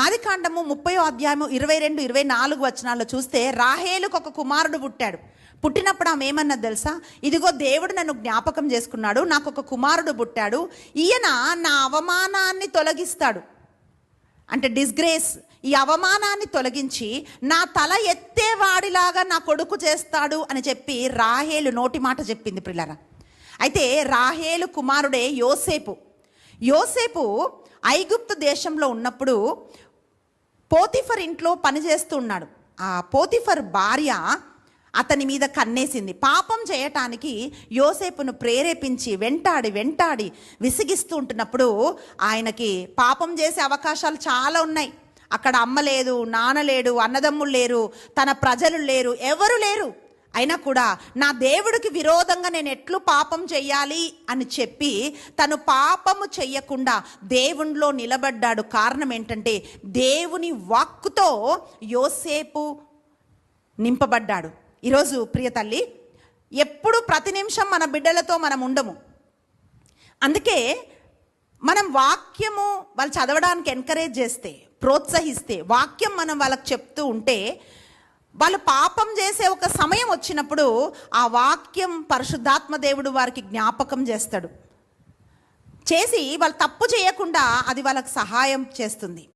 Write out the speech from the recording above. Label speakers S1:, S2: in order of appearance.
S1: ఆదికాండము 30వ అధ్యాయము 22, 24 వచనాల్లో చూస్తే రాహేలుకు ఒక కుమారుడు పుట్టాడు. పుట్టినప్పుడు ఆమె ఏమన్నది తెలుసా? ఇదిగో దేవుడు నన్ను జ్ఞాపకం చేసుకున్నాడు, నాకు ఒక కుమారుడు పుట్టాడు, ఈయన నా అవమానాన్ని తొలగిస్తాడు, అంటే డిస్గ్రేస్, ఈ అవమానాన్ని తొలగించి నా తల ఎత్తేవాడిలాగా నా కొడుకు చేస్తాడు అని చెప్పి రాహేలు నోటి మాట చెప్పింది ప్రియులారా. అయితే రాహేలు కుమారుడే యోసేపు. యోసేపు ఐగుప్తు దేశంలో ఉన్నప్పుడు పోతిఫర్ ఇంట్లో పనిచేస్తూ ఉన్నాడు. ఆ పోతిఫర్ భార్య అతని మీద కన్నేసింది. పాపం చేయటానికి యోసేపును ప్రేరేపించి వెంటాడి విసిగిస్తూ ఉంటున్నప్పుడు ఆయనకి పాపం చేసే అవకాశాలు చాలా ఉన్నాయి. అక్కడ అమ్మ లేదు, నాన్న లేడు, అన్నదమ్ములు లేరు, తన ప్రజలు లేరు, ఎవరు లేరు. అయినా కూడా నా దేవుడికి విరోధంగా నేను ఎట్లు పాపం చెయ్యాలి అని చెప్పి తను పాపము చెయ్యకుండా దేవునిలో నిలబడ్డాడు. కారణం ఏంటంటే దేవుని వాక్కుతో యోసేపు నింపబడ్డాడు. ఈరోజు ప్రియ తల్లి, ఎప్పుడు ప్రతి నిమిషం మన బిడ్డలతో మనం ఉండము. అందుకే మనం వాక్యము వాళ్ళు చదవడానికి ఎంకరేజ్ చేస్తే, ప్రోత్సహిస్తే, వాక్యం మనం వాళ్ళకి చెప్తూ ఉంటే వాళ్ళు పాపం చేసే ఒక సమయం వచ్చినప్పుడు ఆ వాక్యం పరిశుద్ధాత్మ దేవుడు వారికి జ్ఞాపకం చేస్తాడు. చేసి వాళ్ళు తప్పు చేయకుండా అది వాళ్ళకి సహాయం చేస్తుంది.